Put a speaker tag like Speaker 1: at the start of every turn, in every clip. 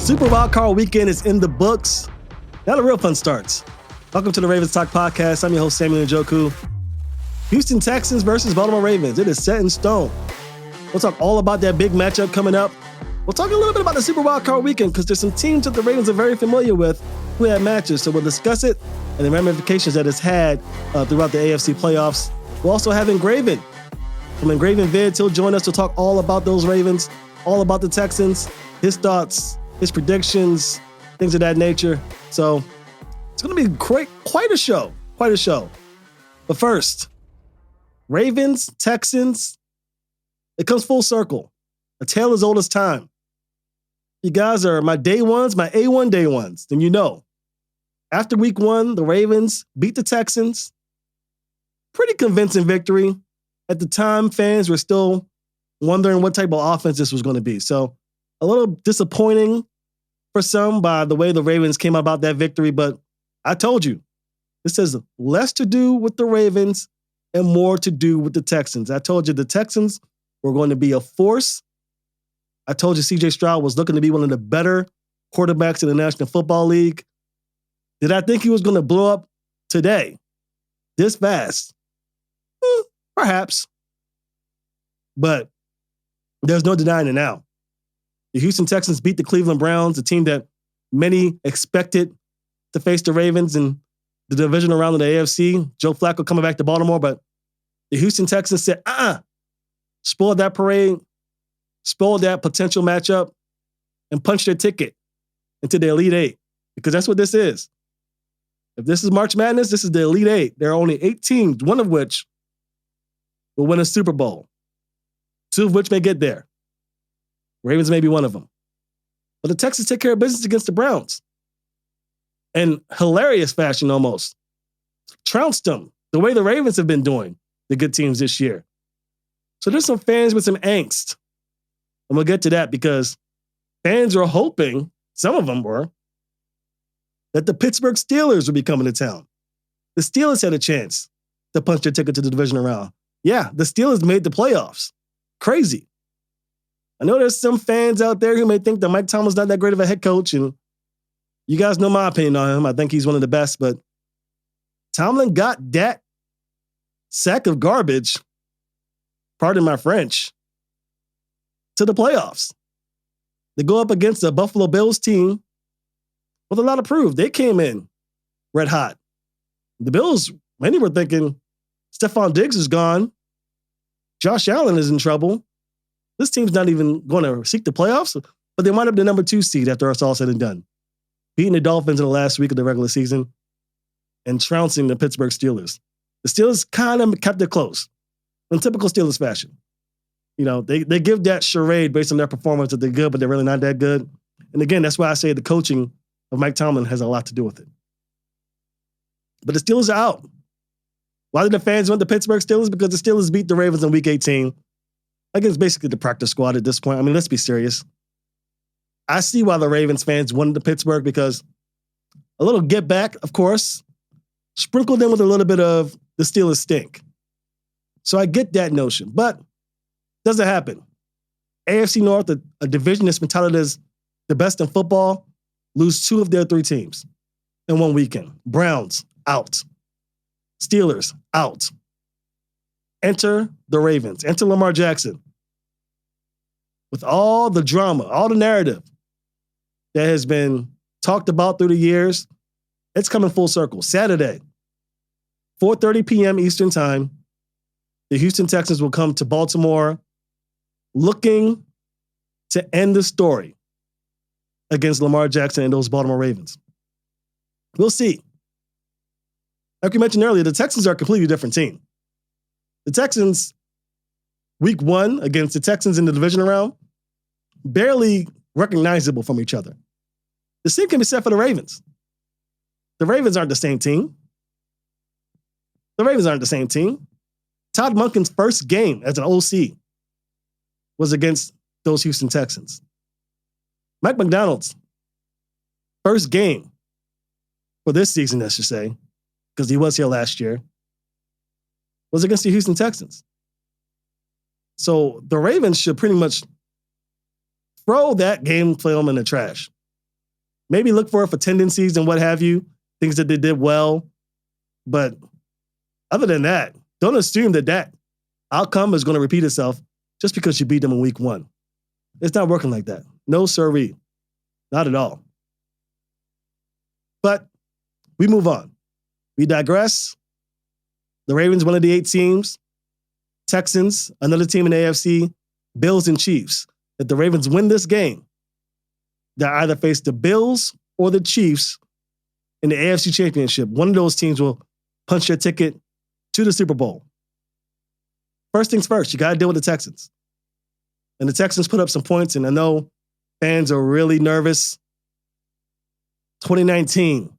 Speaker 1: Super Wild Card Weekend is in the books. Now the real fun starts. Welcome to the Ravens Talk Podcast. I'm your host, Samuel Njoku. Houston Texans versus Baltimore Ravens. It is set in stone. We'll talk all about that big matchup coming up. We'll talk a little bit about the Super Wild Card Weekend because there's some teams that the Ravens are very familiar with who had matches. So we'll discuss it and the ramifications that it's had throughout the AFC playoffs. We'll also have Ingraven from Ingraven Vids. He'll join us to talk all about those Ravens, all about the Texans, his thoughts, his predictions, things of that nature. So it's going to be quite a show. But first, Ravens, Texans, it comes full circle. A tale as old as time. You guys are my day ones, my A1 day ones. Then you know. After week one, the Ravens beat the Texans. Pretty convincing victory. At the time, fans were still wondering what type of offense this was going to be. So a little disappointing for some by the way the Ravens came about that victory. But I told you, this has less to do with the Ravens and more to do with the Texans. I told you the Texans were going to be a force. I told you C.J. Stroud was looking to be one of the better quarterbacks in the National Football League. Did I think he was going to blow up today, this fast? Perhaps. But there's no denying it now. The Houston Texans beat the Cleveland Browns, a team that many expected to face the Ravens in the divisional round of the AFC. Joe Flacco coming back to Baltimore, but the Houston Texans said, spoiled that parade, spoiled that potential matchup, and punched their ticket into the Elite Eight, because that's what this is. If this is March Madness, this is the Elite Eight. There are only 8 teams, one of which will win a Super Bowl, 2 of which may get there. Ravens may be one of them. But the Texans take care of business against the Browns. In hilarious fashion almost. Trounced them the way the Ravens have been doing, the good teams this year. So there's some fans with some angst. And we'll get to that because fans are hoping, some of them were, that the Pittsburgh Steelers would be coming to town. The Steelers had a chance to punch their ticket to the divisional round. Yeah, the Steelers made the playoffs. Crazy. I know there's some fans out there who may think that Mike Tomlin's not that great of a head coach, and you guys know my opinion on him. I think he's one of the best, but Tomlin got that sack of garbage, pardon my French, to the playoffs. They go up against the Buffalo Bills team with a lot of proof. They came in red hot. The Bills, many were thinking, Stephon Diggs is gone. Josh Allen is in trouble. This team's not even going to seek the playoffs, but they wind up the number 2 seed after it's all said and done. Beating the Dolphins in the last week of the regular season and trouncing the Pittsburgh Steelers. The Steelers kind of kept it close in typical Steelers fashion. You know, they give that charade based on their performance that they're good, but they're really not that good. And again, that's why I say the coaching of Mike Tomlin has a lot to do with it. But the Steelers are out. Why did the fans want the Pittsburgh Steelers? Because the Steelers beat the Ravens in Week 18. Against basically the practice squad at this point. I mean, let's be serious. I see why the Ravens fans wanted the Pittsburgh, because a little get back, of course, sprinkled in with a little bit of the Steelers stink. So I get that notion, but doesn't happen. AFC North, a division that's been touted as the best in football, lose 2 of their 3 teams in one weekend. Browns, out. Steelers, out. Enter the Ravens. Enter Lamar Jackson. With all the drama, all the narrative that has been talked about through the years, it's coming full circle. Saturday, 4:30 p.m. Eastern Time, the Houston Texans will come to Baltimore looking to end the story against Lamar Jackson and those Baltimore Ravens. We'll see. Like we mentioned earlier, the Texans are a completely different team. The Texans, week 1 against the Texans in the divisional round, barely recognizable from each other. The same can be said for the Ravens. The Ravens aren't the same team. Todd Monken's first game as an OC was against those Houston Texans. Mike McDonald's first game for this season, I should say, because he was here last year, was against the Houston Texans. So the Ravens should pretty much throw that game film in the trash. Maybe look for tendencies and what have you, things that they did well. But other than that, don't assume that outcome is going to repeat itself just because you beat them in week 1. It's not working like that. No sirree. Not at all. But we move on. We digress. The Ravens, one of the 8 teams. Texans, another team in the AFC. Bills and Chiefs. If the Ravens win this game, they'll either face the Bills or the Chiefs in the AFC Championship. One of those teams will punch their ticket to the Super Bowl. First things first, you got to deal with the Texans. And the Texans put up some points, and I know fans are really nervous. 2019,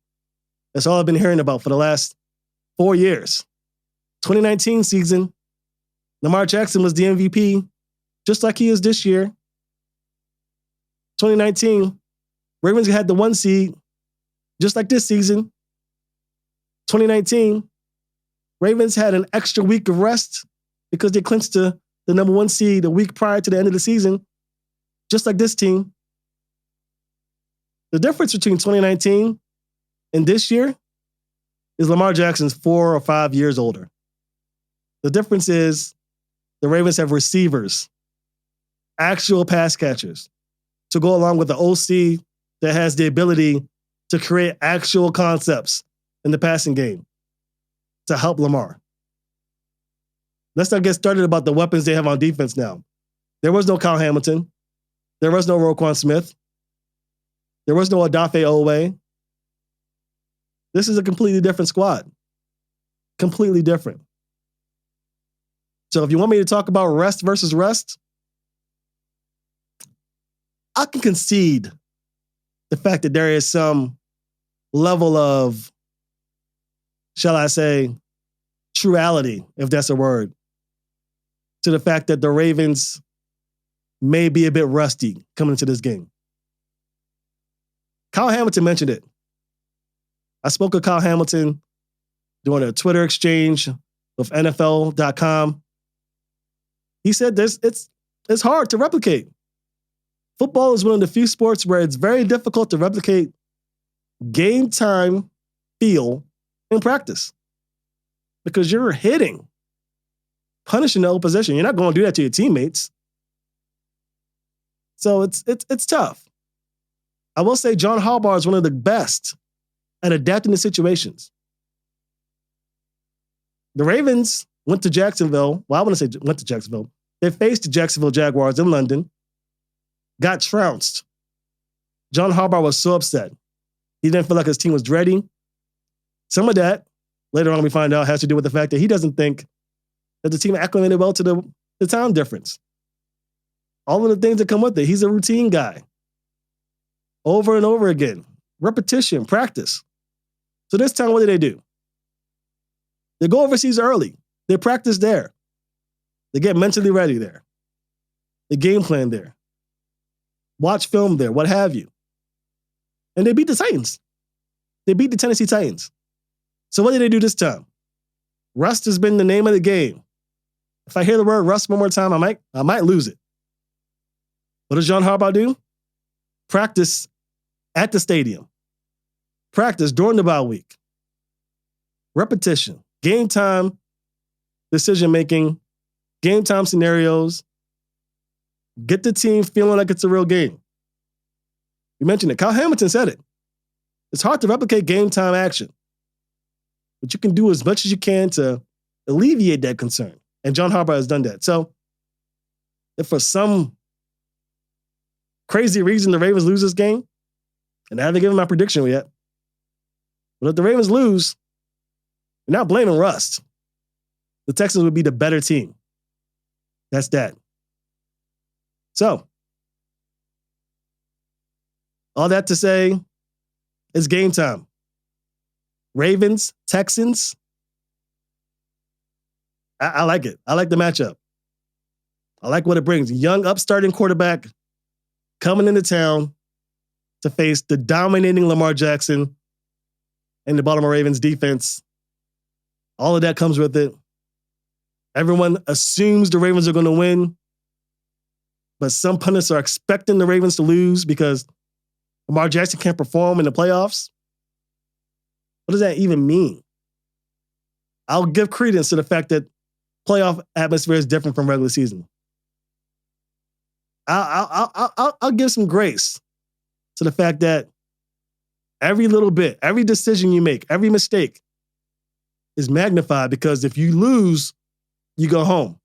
Speaker 1: that's all I've been hearing about for the last 4 years. 2019 season, Lamar Jackson was the MVP, just like he is this year. 2019, Ravens had the 1 seed, just like this season. 2019, Ravens had an extra week of rest because they clinched the number 1 seed a week prior to the end of the season, just like this team. The difference between 2019 and this year is Lamar Jackson's 4 or 5 years older. The difference is the Ravens have receivers, actual pass catchers, to go along with the OC that has the ability to create actual concepts in the passing game to help Lamar. Let's not get started about the weapons they have on defense now. There was no Kyle Hamilton. There was no Roquan Smith. There was no Odafe Owe. This is a completely different squad. Completely different. So if you want me to talk about rest versus rest, I can concede the fact that there is some level of, shall I say, truality, if that's a word, to the fact that the Ravens may be a bit rusty coming into this game. Kyle Hamilton mentioned it. I spoke with Kyle Hamilton during a Twitter exchange with NFL.com. He said it's hard to replicate. Football is one of the few sports where it's very difficult to replicate game time feel in practice because you're hitting, punishing the opposition. You're not going to do that to your teammates. So it's tough. I will say John Harbaugh is one of the best at adapting to situations. The Ravens went to Jacksonville. Well, I want to say went to Jacksonville. They faced the Jacksonville Jaguars in London, got trounced. John Harbaugh was so upset. He didn't feel like his team was ready. Some of that, later on we find out, has to do with the fact that he doesn't think that the team acclimated well to the time difference. All of the things that come with it. He's a routine guy. Over and over again. Repetition, practice. So this time, what do? They go overseas early. They practice there. They get mentally ready there. They game plan there. Watch film there, what have you. And they beat the Titans. They beat the Tennessee Titans. So what did they do this time? Rust has been the name of the game. If I hear the word rust one more time, I might lose it. What does John Harbaugh do? Practice at the stadium. Practice during the bye week. Repetition. Game time, decision-making, game time scenarios. Get the team feeling like it's a real game. You mentioned it. Kyle Hamilton said it. It's hard to replicate game time action. But you can do as much as you can to alleviate that concern. And John Harbaugh has done that. So if for some crazy reason the Ravens lose this game, and I haven't given my prediction yet, but if the Ravens lose, you're not blaming rust. The Texans would be the better team. That's that. So, all that to say, it's game time. Ravens, Texans. I like it. I like the matchup. I like what it brings. Young, upstarting quarterback coming into town to face the dominating Lamar Jackson and the Baltimore Ravens defense. All of that comes with it. Everyone assumes the Ravens are going to win, but some pundits are expecting the Ravens to lose because Lamar Jackson can't perform in the playoffs. What does that even mean? I'll give credence to the fact that playoff atmosphere is different from regular season. I'll give some grace to the fact that every little bit, every decision you make, every mistake is magnified because if you lose, you go home.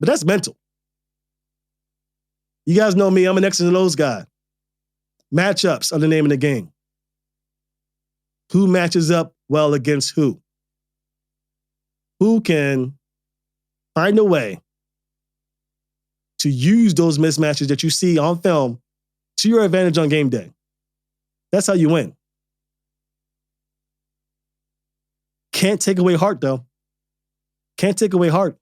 Speaker 1: But that's mental. You guys know me, I'm an X's and O's guy. Matchups are the name of the game. Who matches up well against who? Who can find a way to use those mismatches that you see on film to your advantage on game day? That's how you win. Can't take away heart, though. Can't take away heart.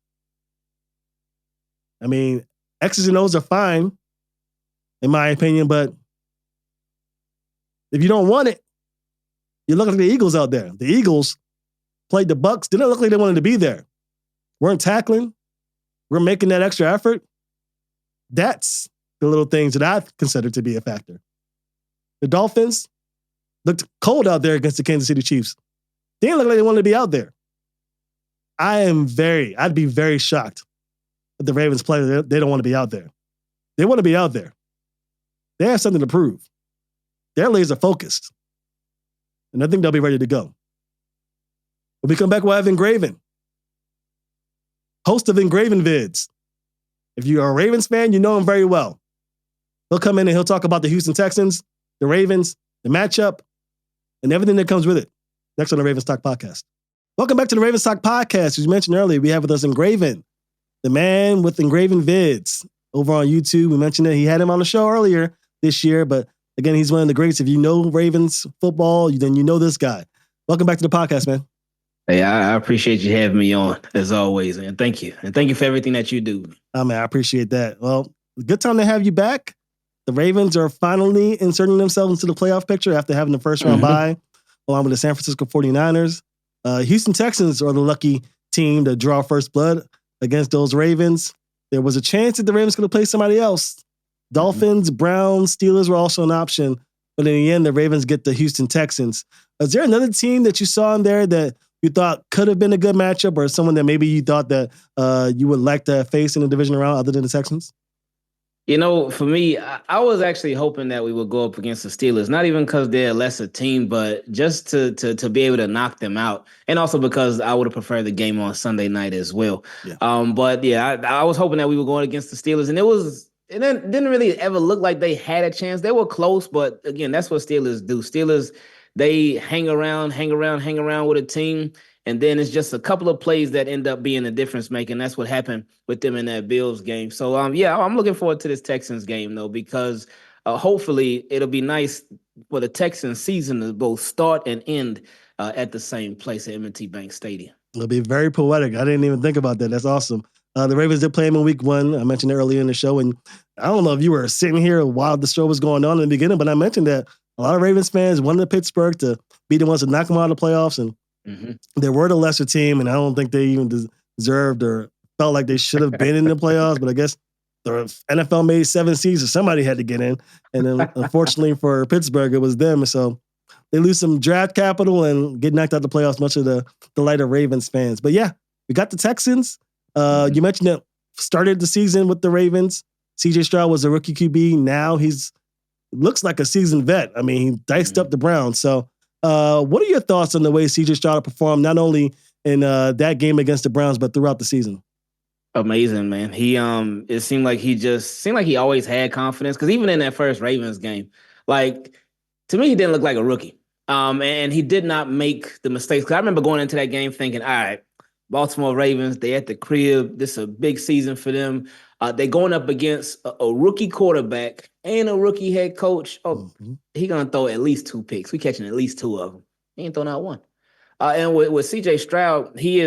Speaker 1: I mean, X's and O's are fine, in my opinion, but if you don't want it, you look like the Eagles out there. The Eagles played the Bucs. Didn't look like they wanted to be there. Weren't tackling. We're making that extra effort. That's the little things that I consider to be a factor. The Dolphins looked cold out there against the Kansas City Chiefs. They didn't look like they wanted to be out there. I'd be very shocked if the Ravens play. They don't want to be out there. They want to be out there. They have something to prove. They're laser focused. And I think they'll be ready to go. When we come back, we'll have Ingraven, host of Ingraven Vids. If you're a Ravens fan, you know him very well. He'll come in and he'll talk about the Houston Texans, the Ravens, the matchup, and everything that comes with it. Next on the Ravens Talk Podcast. Welcome back to the Ravens Talk Podcast. As you mentioned earlier, we have with us Ingraven, the man with Ingraven Vids over on YouTube. We mentioned that he had him on the show earlier this year, but again, he's one of the greats. If you know Ravens football, then you know this guy. Welcome back to the podcast, man.
Speaker 2: Hey, I appreciate you having me on, as always, and thank you. And thank you for everything that you do.
Speaker 1: Oh, man, I appreciate that. Well, good time to have you back. The Ravens are finally inserting themselves into the playoff picture after having the first round bye, along with the San Francisco 49ers. Houston Texans are the lucky team to draw first blood against those Ravens. There was a chance that the Ravens could have played somebody else. Dolphins, Browns, Steelers were also an option. But in the end, the Ravens get the Houston Texans. Is there another team that you saw in there that you thought could have been a good matchup, or someone that maybe you thought that you would like to face in the division round other than the Texans?
Speaker 2: You know, for me, I was actually hoping that we would go up against the Steelers, not even because they're a lesser team, but just to be able to knock them out. And also because I would have preferred the game on Sunday night as well. Yeah. But yeah, I was hoping that we were going against the Steelers, and it didn't really ever look like they had a chance. They were close, but again, that's what Steelers do. Steelers, they hang around with a team, and then it's just a couple of plays that end up being the difference making. That's what happened with them in that Bills game. So, yeah, I'm looking forward to this Texans game, though, because hopefully it'll be nice for the Texans season to both start and end at the same place at M&T Bank Stadium.
Speaker 1: It'll be very poetic. I didn't even think about that. That's awesome. The Ravens did play him in week 1. I mentioned it earlier in the show, and I don't know if you were sitting here while the show was going on in the beginning, but I mentioned that a lot of Ravens fans wanted Pittsburgh to be the ones to knock them out of the playoffs, and they were the lesser team, and I don't think they even deserved or felt like they should have been in the playoffs, but I guess the NFL made 7 seeds, so somebody had to get in, and then unfortunately for Pittsburgh, it was them, so they lose some draft capital and get knocked out of the playoffs, much of the delight of Ravens fans. But yeah, we got the Texans. You mentioned that started the season with the Ravens. CJ Stroud was a rookie QB. Now looks like a seasoned vet. I mean, he diced up the Browns. So what are your thoughts on the way CJ Stroud performed, not only in that game against the Browns, but throughout the season?
Speaker 2: Amazing, man. It seemed like he always had confidence, because even in that first Ravens game, like, to me, he didn't look like a rookie. And he did not make the mistakes. Because I remember going into that game thinking, all right, Baltimore Ravens, they at the crib. This is a big season for them. They're going up against a rookie quarterback and a rookie head coach. He's going to throw at least 2 picks. We're catching at least 2 of them. He ain't throwing out 1. And with CJ Stroud, he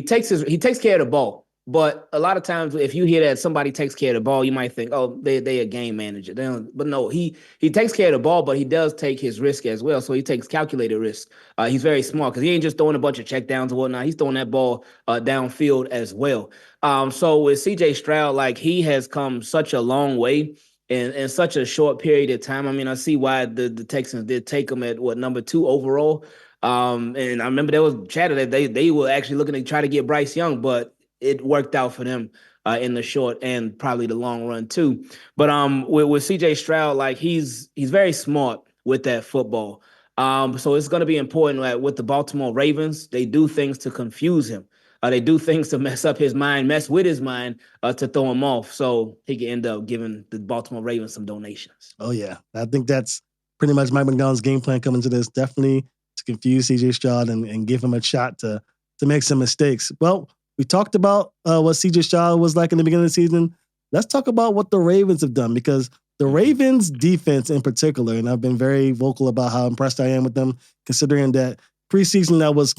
Speaker 2: takes care of the ball. But a lot of times, if you hear that somebody takes care of the ball, you might think, oh, they a game manager. But no, he takes care of the ball, but he does take his risk as well. So he takes calculated risk. He's very smart, because he ain't just throwing a bunch of checkdowns and whatnot. He's throwing that ball downfield as well. So with CJ Stroud, like, he has come such a long way in such a short period of time. I mean, I see why the Texans did take him at number 2 overall. And I remember there was chatter that they were actually looking to try to get Bryce Young, but it worked out for them in the short and probably the long run too. But with CJ Stroud, like he's very smart with that football. So it's going to be important that with the Baltimore Ravens, they do things to confuse him. They do things to mess up his mind, mess with his mind to throw him off. So he can end up giving the Baltimore Ravens some donations.
Speaker 1: Oh, yeah. I think that's pretty much Mike Macdonald's game plan coming to this. Definitely to confuse CJ Stroud and give him a shot to make some mistakes. Well, we talked about what CJ Stroud was like in the beginning of the season. Let's talk about what the Ravens have done, because the Ravens defense in particular, and I've been very vocal about how impressed I am with them, considering that preseason I was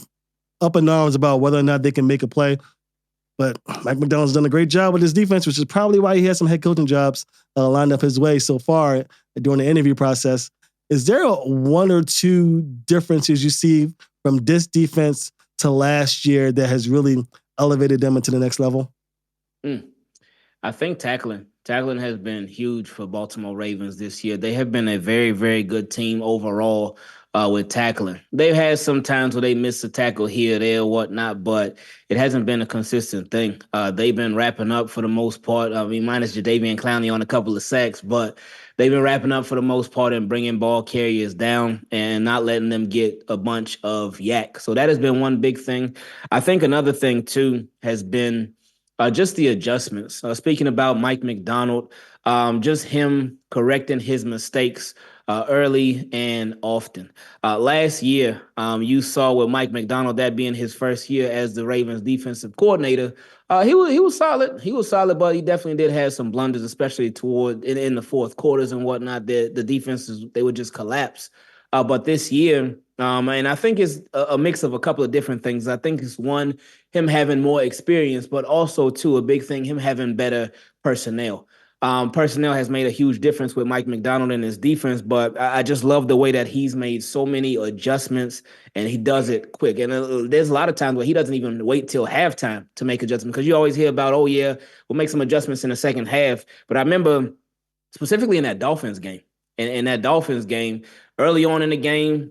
Speaker 1: up in arms about whether or not they can make a play. But Mike Macdonald's done a great job with his defense, which is probably why he has some head coaching jobs lined up his way so far during the interview process. Is there one or two differences you see from this defense to last year that has really elevated them into the next level?
Speaker 2: I think tackling has been huge for Baltimore Ravens this year. They have been a very, very good team overall with tackling. They've had some times where they miss a tackle here, there, or whatnot, but it hasn't been a consistent thing. They've been wrapping up for the most part. I mean, minus Jadeveon Clowney on a couple of sacks, but they've been wrapping up for the most part and bringing ball carriers down and not letting them get a bunch of yak. So that has been one big thing. I think another thing, too, has been just the adjustments. Speaking about Mike Macdonald, just him correcting his mistakes early and often. Last year, you saw with Mike Macdonald, that being his first year as the Ravens defensive coordinator, he was solid. He was solid, but he definitely did have some blunders, especially toward in the fourth quarters and whatnot. The defenses, they would just collapse. But this year, and I think it's a mix of a couple of different things. I think it's one, him having more experience, but also, two, a big thing, him having better personnel. Personnel has made a huge difference with Mike Macdonald and his defense, but I just love the way that he's made so many adjustments, and he does it quick. And there's a lot of times where he doesn't even wait till halftime to make adjustments, because you always hear about, oh, yeah, we'll make some adjustments in the second half. But I remember specifically in that Dolphins game, in that Dolphins game, early on in the game,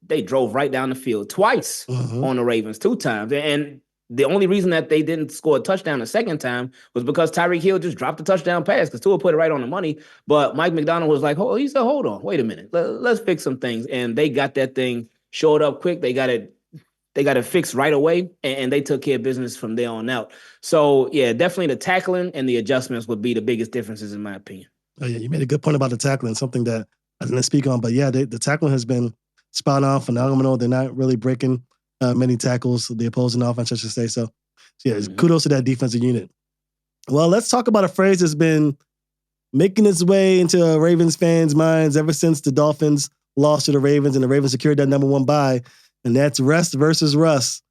Speaker 2: they drove right down the field twice on the Ravens, 2 times. And the only reason that they didn't score a touchdown the second time was because Tyreek Hill just dropped the touchdown pass, because Tua put it right on the money. But Mike Macdonald was like, he said, hold on, wait a minute. Let's fix some things. And they got that thing shored up quick. They got it fixed right away, and they took care of business from there on out. So, yeah, definitely the tackling and the adjustments would be the biggest differences in my opinion.
Speaker 1: Oh, yeah, you made a good point about the tackling, something that I didn't speak on. But, yeah, the tackling has been spot on, phenomenal. They're not really breaking many tackles, the opposing offense, I should say. So yeah, kudos to that defensive unit. Well, let's talk about a phrase that's been making its way into Ravens fans' minds ever since the Dolphins lost to the Ravens and the Ravens secured that number 1 bye, and that's rest versus rust.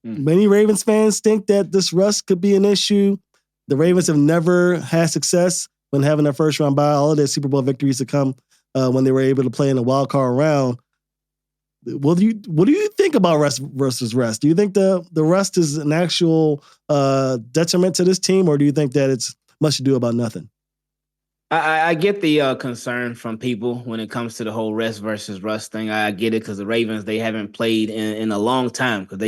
Speaker 1: Many Ravens fans think that this rust could be an issue. The Ravens have never had success when having their first round bye. All of their Super Bowl victories have come when they were able to play in a wild card round. What do you think about rest versus rest? Do you think the rest is an actual detriment to this team, or do you think that it's much ado about nothing?
Speaker 2: I get the concern from people when it comes to the whole rest versus rust thing. I get it, because the Ravens, they haven't played in a long time, because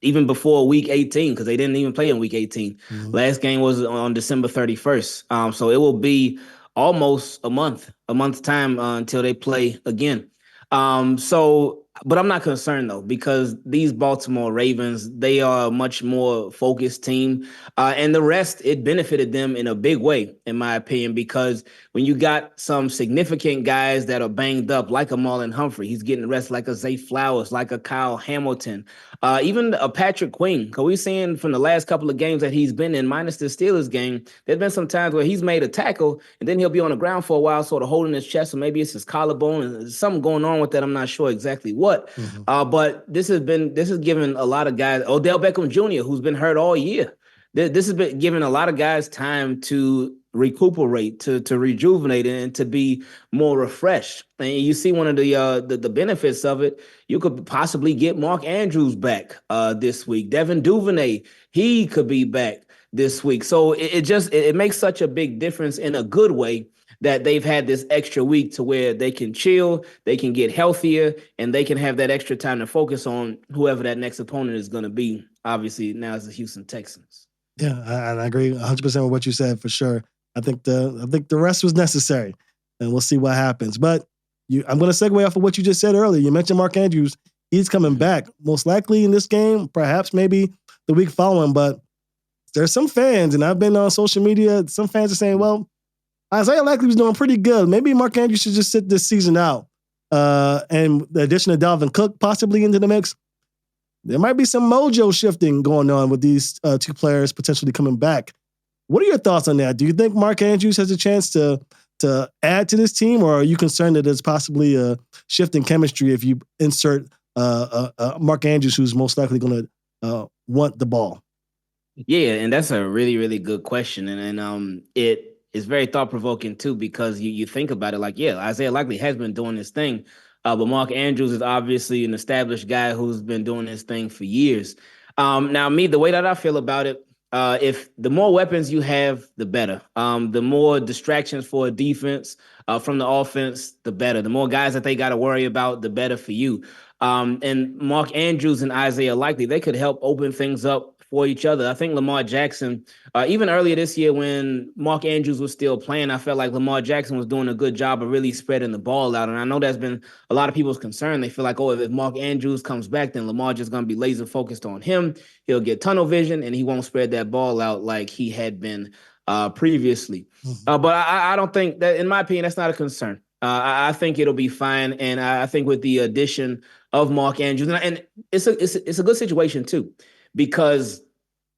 Speaker 2: even before week 18, because they didn't even play in week 18. Last game was on December 31st. So it will be almost a month time until they play again. But I'm not concerned, though, because these Baltimore Ravens, they are a much more focused team. And the rest, it benefited them in a big way, in my opinion, because when you got some significant guys that are banged up, like a Marlon Humphrey, he's getting rest, like a Zay Flowers, like a Kyle Hamilton, even a Patrick Queen, because we've seen from the last couple of games that he's been in, minus the Steelers game, there's been some times where he's made a tackle, and then he'll be on the ground for a while, sort of holding his chest, or maybe it's his collarbone, and there's something going on with that. I'm not sure exactly what. But this has given a lot of guys, Odell Beckham Jr., who's been hurt all year. This has been giving a lot of guys time to recuperate, to rejuvenate, and to be more refreshed. And you see one of the benefits of it. You could possibly get Mark Andrews back this week. Devin Duvernay, he could be back. this week. So it makes such a big difference in a good way that they've had this extra week to where they can chill, they can get healthier, and they can have that extra time to focus on whoever that next opponent is going to be. Obviously, now it's the Houston Texans.
Speaker 1: Yeah, I agree 100% with what you said for sure. I think the rest was necessary, and we'll see what happens. But I'm going to segue off of what you just said earlier. You mentioned Mark Andrews. He's coming back, most likely in this game, perhaps maybe the week following. But there's some fans, and I've been on social media, some fans are saying, well, Isaiah Likely was doing pretty good. Maybe Mark Andrews should just sit this season out. And the addition of Dalvin Cook possibly into the mix, there might be some mojo shifting going on with these two players potentially coming back. What are your thoughts on that? Do you think Mark Andrews has a chance to add to this team, or are you concerned that there's possibly a shift in chemistry if you insert Mark Andrews, who's most likely going to want the ball?
Speaker 2: Yeah, and that's a really, really good question. And it is very thought-provoking, too, because you think about it like, yeah, Isaiah Likely has been doing this thing, but Mark Andrews is obviously an established guy who's been doing this thing for years. Now, the way that I feel about it, if the more weapons you have, the better. The more distractions for a defense from the offense, the better. The more guys that they got to worry about, the better for you. And Mark Andrews and Isaiah Likely, they could help open things up for each other. I think Lamar Jackson, even earlier this year when Mark Andrews was still playing, I felt like Lamar Jackson was doing a good job of really spreading the ball out. And I know that's been a lot of people's concern. They feel like, oh, if Mark Andrews comes back, then Lamar just going to be laser focused on him. He'll get tunnel vision and he won't spread that ball out like he had been previously. Mm-hmm. But I don't think that, in my opinion, that's not a concern. I think it'll be fine. And I think with the addition of Mark Andrews, and it's a good situation too, because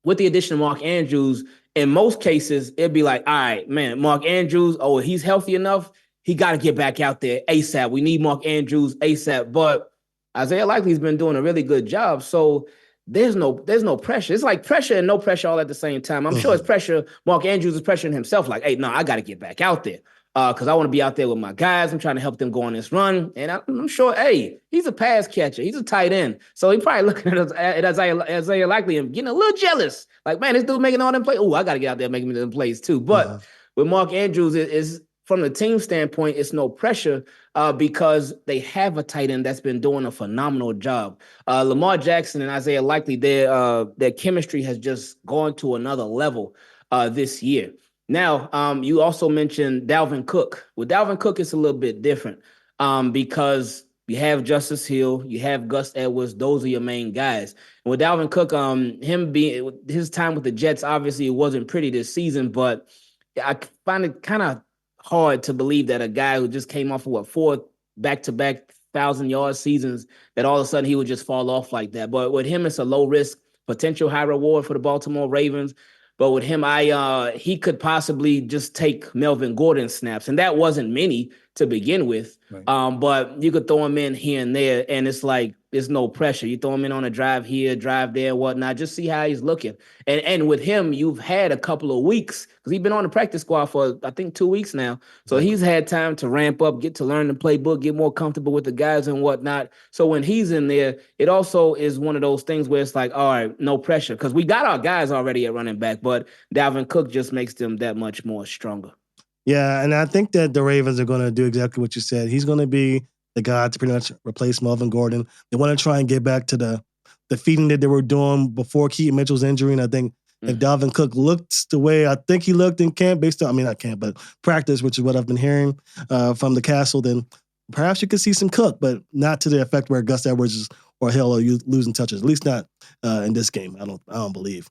Speaker 2: with the addition of Mark Andrews, in most cases, it'd be like, all right, man, Mark Andrews, oh, he's healthy enough. He got to get back out there ASAP. We need Mark Andrews ASAP. But Isaiah Likely's been doing a really good job. So there's no pressure. It's like pressure and no pressure all at the same time. I'm sure it's pressure. Mark Andrews is pressuring himself like, hey, no, I got to get back out there. Because I want to be out there with my guys. I'm trying to help them go on this run. And I'm sure, hey, he's a pass catcher. He's a tight end. So he probably looking at Isaiah Likely and getting a little jealous. Like, man, this dude making all them plays. Oh, I got to get out there and make them plays too. But with Mark Andrews, is from the team standpoint, it's no pressure because they have a tight end that's been doing a phenomenal job. Lamar Jackson and Isaiah Likely, their chemistry has just gone to another level this year. Now, you also mentioned Dalvin Cook. With Dalvin Cook, it's a little bit different because you have Justice Hill, you have Gus Edwards. Those are your main guys. And with Dalvin Cook, his time with the Jets, obviously it wasn't pretty this season, but I find it kind of hard to believe that a guy who just came off of 4 back-to-back 1,000-yard seasons, that all of a sudden he would just fall off like that. But with him, it's a low-risk, potential high reward for the Baltimore Ravens. But with him, he could possibly just take Melvin Gordon's snaps, and that wasn't many to begin with. Right. But you could throw him in here and there, and it's like there's no pressure. You throw him in on a drive here, drive there, whatnot. Just see how he's looking. And with him, you've had a couple of weeks because he's been on the practice squad for, I think, 2 weeks now. So he's had time to ramp up, get to learn the playbook, get more comfortable with the guys and whatnot. So when he's in there, it also is one of those things where it's like, all right, no pressure because we got our guys already at running back, but Dalvin Cook just makes them that much more stronger.
Speaker 1: Yeah, and I think that the Ravens are going to do exactly what you said. He's going to be the guy to pretty much replace Melvin Gordon. They want to try and get back to the feeding that they were doing before Keaton Mitchell's injury. And I think if Dalvin Cook looks the way I think he looked in camp, not camp, but practice, which is what I've been hearing from the Castle, then perhaps you could see some Cook, but not to the effect where Gus Edwards or Hill are losing touches. At least not in this game. I don't believe.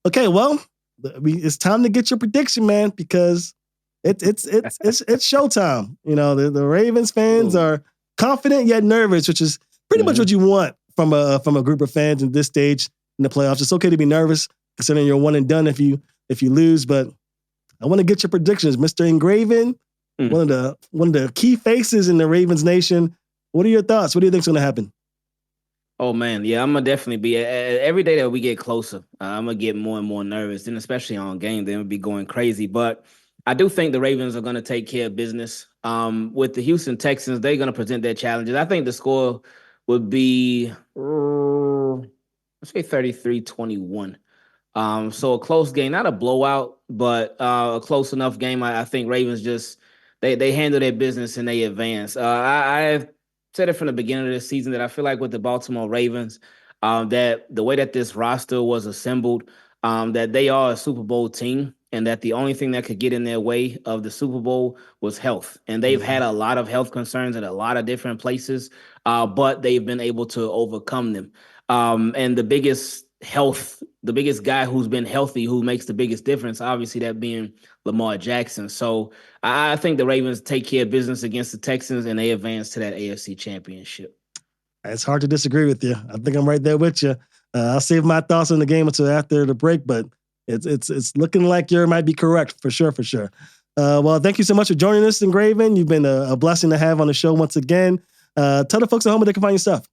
Speaker 1: Okay, well, it's time to get your prediction, man, because it's showtime. You know, the Ravens fans are confident yet nervous, which is pretty much what you want from a group of fans in this stage in the playoffs. It's okay to be nervous, considering you're one and done if you lose. But I want to get your predictions, Mr. Ingraven, one of the key faces in the Ravens nation. What are your thoughts? What do you think's going to happen?
Speaker 2: Oh man, yeah, I'm gonna definitely be. Every day that we get closer, I'm gonna get more and more nervous, and especially on game, they'll be going crazy. But I do think the Ravens are going to take care of business. With the Houston Texans, they're going to present their challenges. I think the score would be, let's say 33-21. So a close game, not a blowout, but a close enough game. I think Ravens just they handle their business and they advance. I've said it from the beginning of the season that I feel like with the Baltimore Ravens, that the way that this roster was assembled, that they are a Super Bowl team, and that the only thing that could get in their way of the Super Bowl was health. And they've had a lot of health concerns in a lot of different places, but they've been able to overcome them. And the biggest guy who's been healthy, who makes the biggest difference, obviously that being Lamar Jackson. So I think the Ravens take care of business against the Texans and they advance to that AFC Championship.
Speaker 1: It's hard to disagree with you. I think I'm right there with you. I'll save my thoughts on the game until after the break, but it's looking like you might be correct for sure. Well, thank you so much for joining us, Ingraven. You've been a blessing to have on the show once again. Tell the folks at home where they can find your stuff.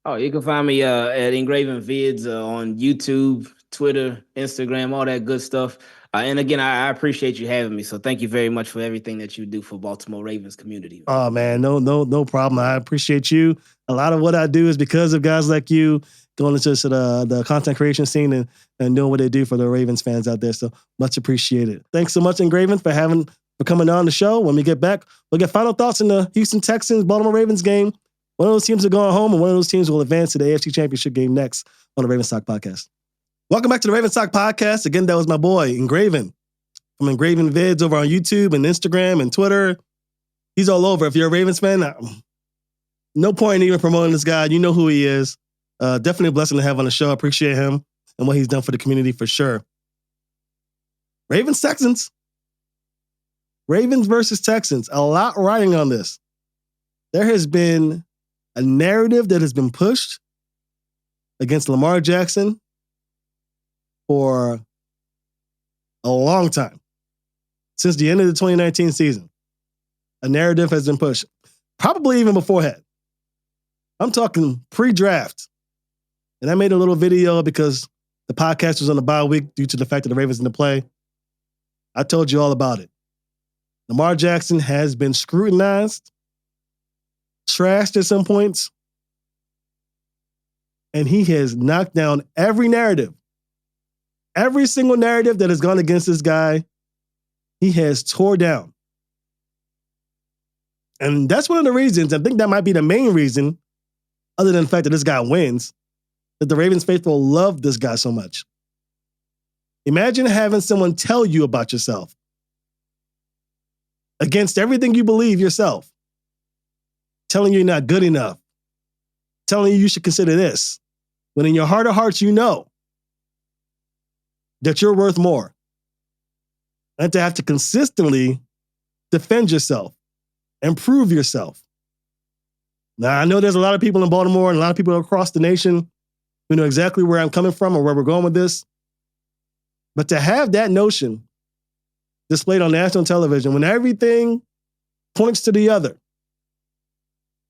Speaker 2: Oh, you can find me at Ingraven Vids on YouTube, Twitter, Instagram, all that good stuff. And again, I appreciate you having me. So thank you very much for everything that you do for Baltimore Ravens community.
Speaker 1: Oh man, no problem. I appreciate you. A lot of what I do is because of guys like you going into the content creation scene and doing what they do for the Ravens fans out there. So much appreciated. Thanks so much, Ingraven, for coming on the show. When we get back, we'll get final thoughts in the Houston Texans, Baltimore Ravens game. One of those teams are going home, and one of those teams will advance to the AFC Championship game next on the Ravens Talk Podcast. Welcome back to the Ravens Talk Podcast. Again, that was my boy, Ingraven, from Ingraven Vids over on YouTube and Instagram and Twitter. He's all over. If you're a Ravens fan, no point in even promoting this guy. You know who he is. Definitely a blessing to have on the show. I appreciate him and what he's done for the community for sure. Ravens Texans. Ravens versus Texans. A lot riding on this. There has been a narrative that has been pushed against Lamar Jackson for a long time. Since the end of the 2019 season, a narrative has been pushed. Probably even beforehand. I'm talking pre-draft. And I made a little video because the podcast was on the bye week due to the fact that the Ravens didn't play. I told you all about it. Lamar Jackson has been scrutinized, trashed at some points, and he has knocked down every narrative. Every single narrative that has gone against this guy, he has tore down. And that's one of the reasons, I think that might be the main reason, other than the fact that this guy wins, that the Ravens faithful love this guy so much. Imagine having someone tell you about yourself against everything you believe yourself, telling you you're not good enough, telling you should consider this, when in your heart of hearts you know that you're worth more. And to have to consistently defend yourself and prove yourself. Now, I know there's a lot of people in Baltimore and a lot of people across the nation who know exactly where I'm coming from or where we're going with this. But to have that notion displayed on national television when everything points to the other,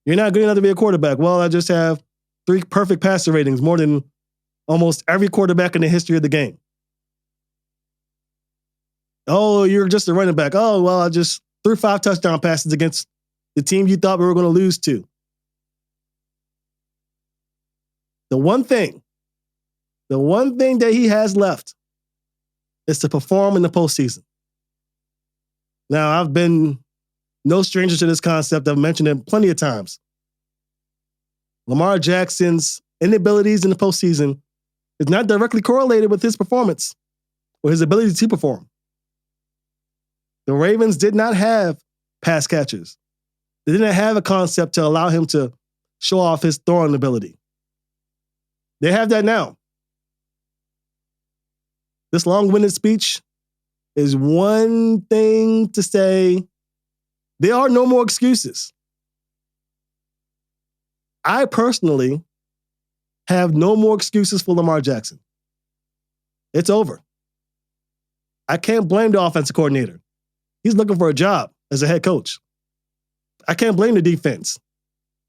Speaker 1: you're not good enough to be a quarterback. Well, I just have 3 perfect passer ratings, more than almost every quarterback in the history of the game. Oh, you're just a running back. Oh, well, I just threw 5 touchdown passes against the team you thought we were going to lose to. The one thing that he has left is to perform in the postseason. Now, I've been no stranger to this concept. I've mentioned it plenty of times. Lamar Jackson's inabilities in the postseason is not directly correlated with his performance or his ability to perform. The Ravens did not have pass catchers. They didn't have a concept to allow him to show off his throwing ability. They have that now. This long-winded speech is one thing to say. There are no more excuses. I personally have no more excuses for Lamar Jackson. It's over. I can't blame the offensive coordinator. He's looking for a job as a head coach. I can't blame the defense.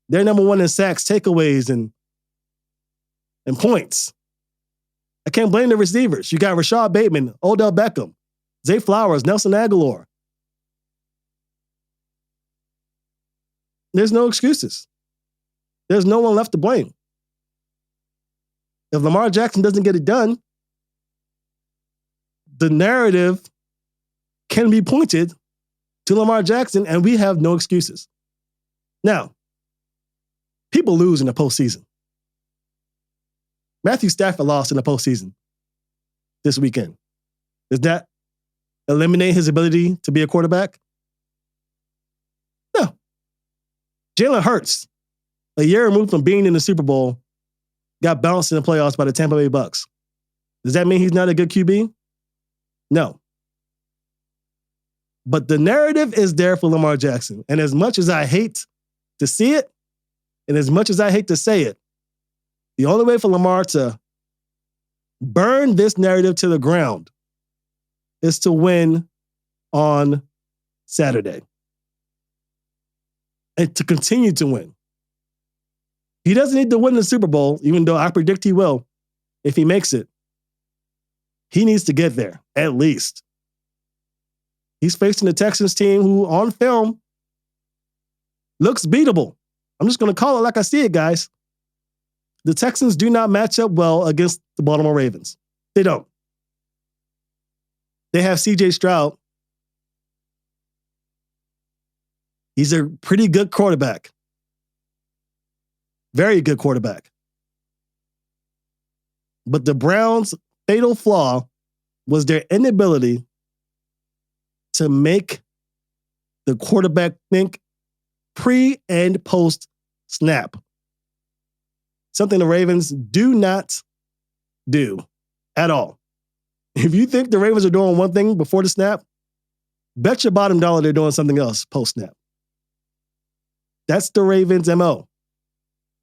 Speaker 1: They're number 1 in sacks, takeaways, and points. I can't blame the receivers. You got Rashad Bateman, Odell Beckham, Zay Flowers, Nelson Aguilar. There's no excuses. There's no one left to blame. If Lamar Jackson doesn't get it done, the narrative can be pointed to Lamar Jackson, and we have no excuses. Now, people lose in the postseason. Matthew Stafford lost in the postseason this weekend. Does that eliminate his ability to be a quarterback? No. Jalen Hurts, a year removed from being in the Super Bowl, got bounced in the playoffs by the Tampa Bay Bucks. Does that mean he's not a good QB? No. But the narrative is there for Lamar Jackson. And as much as I hate to see it, and as much as I hate to say it, the only way for Lamar to burn this narrative to the ground is to win on Saturday. And to continue to win. He doesn't need to win the Super Bowl, even though I predict he will if he makes it. He needs to get there, at least. He's facing the Texans team who, on film, looks beatable. I'm just going to call it like I see it, guys. The Texans do not match up well against the Baltimore Ravens. They don't. They have C.J. Stroud. He's a pretty good quarterback. Very good quarterback. But the Browns' fatal flaw was their inability to make the quarterback think pre and post snap. Something the Ravens do not do at all. If you think the Ravens are doing one thing before the snap, bet your bottom dollar they're doing something else post snap. That's the Ravens' MO.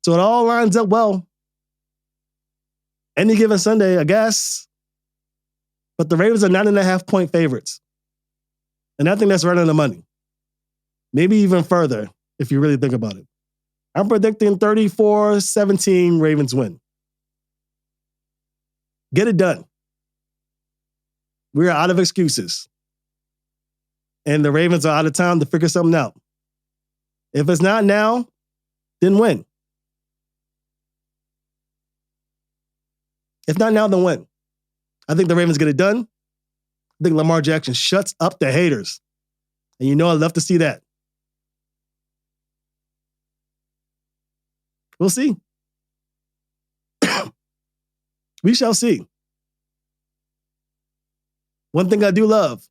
Speaker 1: So it all lines up well. Any given Sunday, I guess. But the Ravens are 9.5-point favorites. And I think that's right on the money. Maybe even further, if you really think about it. I'm predicting 34-17 Ravens win. Get it done. We are out of excuses. And the Ravens are out of time to figure something out. If it's not now, then win. If not now, then win. I think the Ravens get it done. I think Lamar Jackson shuts up the haters. And you know I'd love to see that. We'll see. We shall see. One thing I do love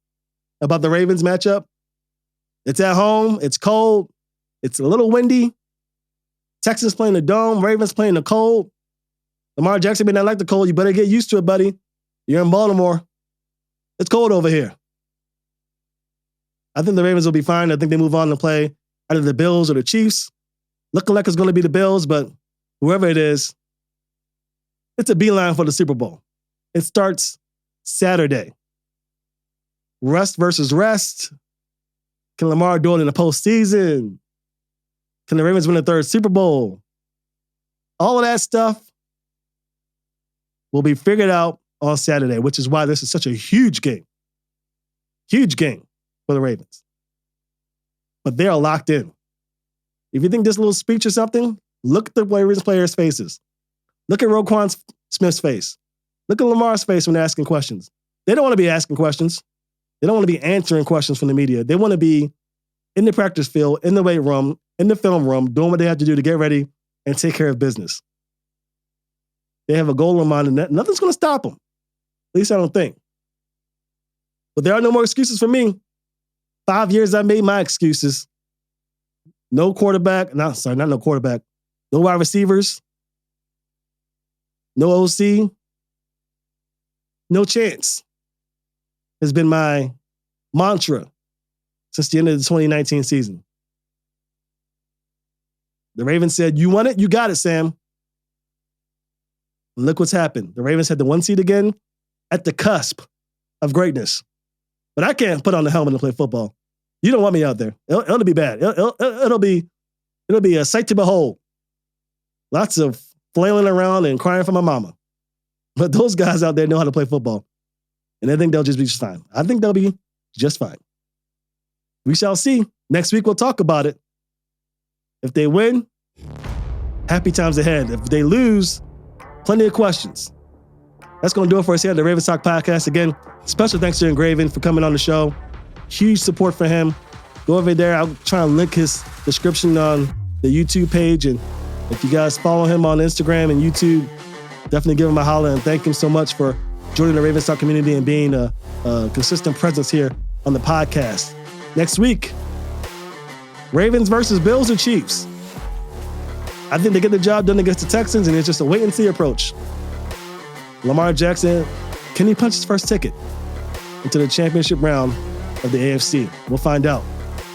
Speaker 1: about the Ravens matchup, it's at home, it's cold, it's a little windy. Texans playing the dome, Ravens playing the cold. Lamar Jackson may not like the cold. You better get used to it, buddy. You're in Baltimore. It's cold over here. I think the Ravens will be fine. I think they move on to play either the Bills or the Chiefs. Looking like it's going to be the Bills, but whoever it is, it's a beeline for the Super Bowl. It starts Saturday. Rust versus rest. Can Lamar do it in the postseason? Can the Ravens win the third Super Bowl? All of that stuff will be figured out on Saturday, which is why this is such a huge game. Huge game for the Ravens. But they are locked in. If you think this little speech or something, look at the Ravens players' faces. Look at Roquan Smith's face. Look at Lamar's face when they're asking questions. They don't want to be asking questions. They don't want to be answering questions from the media. They want to be in the practice field, in the weight room, in the film room, doing what they have to do to get ready and take care of business. They have a goal in mind, and nothing's going to stop them. At least I don't think. But there are no more excuses for me. 5 years I made my excuses. No quarterback. Not no quarterback. No wide receivers. No OC. No chance has been my mantra since the end of the 2019 season. The Ravens said, you want it? You got it, Sam. And look what's happened. The Ravens had the 1 seed again at the cusp of greatness. But I can't put on the helmet and play football. You don't want me out there. It'll be bad. It'll be a sight to behold. Lots of flailing around and crying for my mama. But those guys out there know how to play football. And I think they'll just be just fine. I think they'll be just fine. We shall see. Next week, we'll talk about it. If they win, happy times ahead. If they lose, plenty of questions. That's going to do it for us here at the Ravens Talk Podcast. Again, special thanks to Ingraven for coming on the show. Huge support for him. Go over there. I'll try and link his description on the YouTube page. And if you guys follow him on Instagram and YouTube, definitely give him a holler and thank him so much for joining the Ravens Talk community and being a consistent presence here on the podcast. Next week, Ravens versus Bills or Chiefs. I think they get the job done against the Texans, and it's just a wait-and-see approach. Lamar Jackson, can he punch his first ticket into the championship round of the AFC? We'll find out.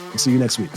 Speaker 1: We'll see you next week.